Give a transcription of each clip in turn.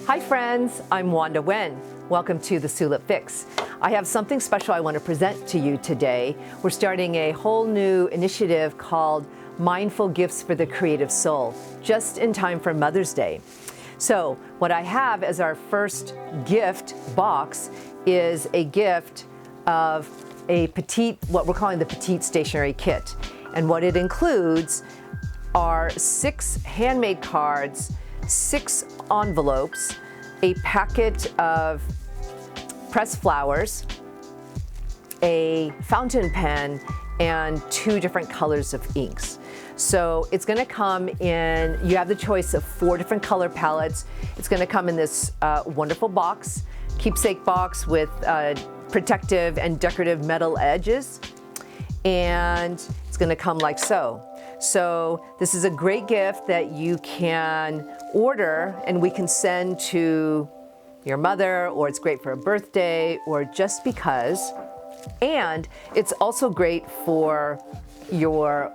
Hi friends, I'm Wanda Wen. Welcome to the Sulip Fix. I have something special I want to present to you today. We're starting a whole new initiative called Mindful Gifts for the Creative Soul, just in time for Mother's Day. So what I have as our first gift box is a gift of a petite, what we're calling the petite stationery kit. And what it includes are 6 handmade cards, 6 envelopes, a packet of pressed flowers, a fountain pen, and 2 different colors of inks. So it's going to come in, you have the choice of 4 different color palettes. It's going to come in this wonderful box, keepsake box with protective and decorative metal edges. And it's going to come like so. So this is a great gift that you can order and we can send to your mother, or it's great for a birthday or just because. And it's also great for your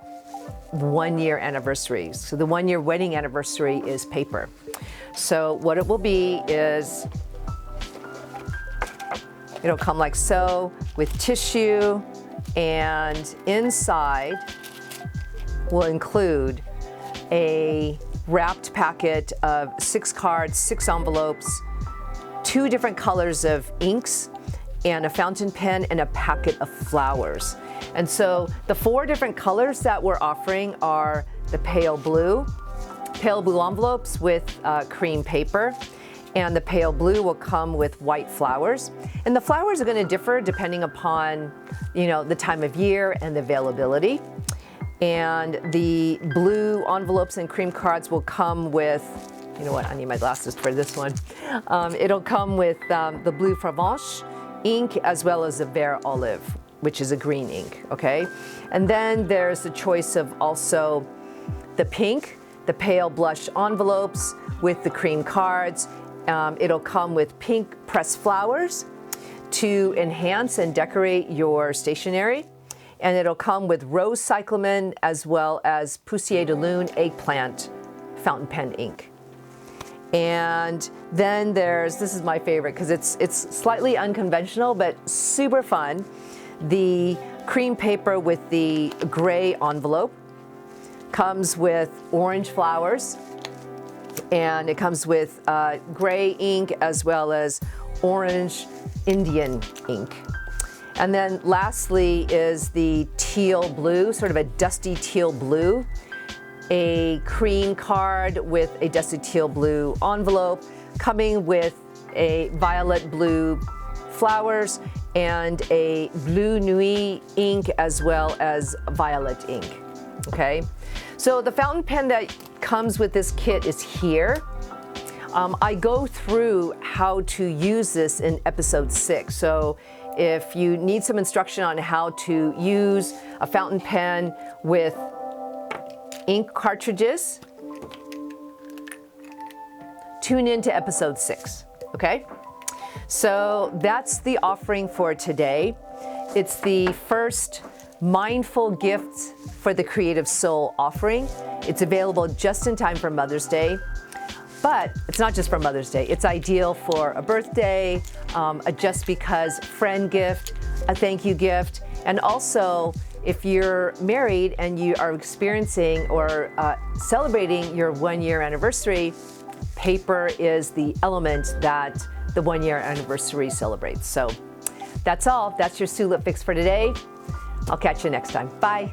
1-year anniversary. So the 1-year wedding anniversary is paper. So what it will be is, it'll come like so with tissue, and inside will include a wrapped packet of 6 cards, 6 envelopes, 2 different colors of inks, and a fountain pen and a packet of flowers. And so the 4 different colors that we're offering are the pale blue envelopes with cream paper, and the pale blue will come with white flowers. And the flowers are going to differ depending upon, the time of year and the availability. And the blue envelopes and cream cards will come with, I need my glasses for this one. It'll come with the Bleu Provence ink as well as the Vert Olive, which is a green ink, okay? And then there's the choice of also the pink, the pale blush envelopes with the cream cards. It'll come with pink pressed flowers to enhance and decorate your stationery. And it'll come with rose cyclamen as well as Poussière de Lune eggplant fountain pen ink. And then this is my favorite because it's slightly unconventional but super fun, the cream paper with the gray envelope. Comes with orange flowers, and it comes with gray ink as well as orange Indian ink. And then lastly is the teal blue, sort of a dusty teal blue, a cream card with a dusty teal blue envelope, coming with a violet blue flowers and a Bleu Nuit ink as well as violet ink, okay? So the fountain pen that comes with this kit is here. I go through how to use this in episode 6. So if you need some instruction on how to use a fountain pen with ink cartridges, tune in to episode 6, okay? So that's the offering for today. It's the first Mindful Gifts for the Creative Soul offering. It's available just in time for Mother's Day. But it's not just for Mother's Day. It's ideal for a birthday, a just because friend gift, a thank you gift, and also if you're married and you are experiencing or celebrating your 1-year anniversary, paper is the element that the 1-year anniversary celebrates. So that's all. That's your Sulip Fix for today. I'll catch you next time. Bye.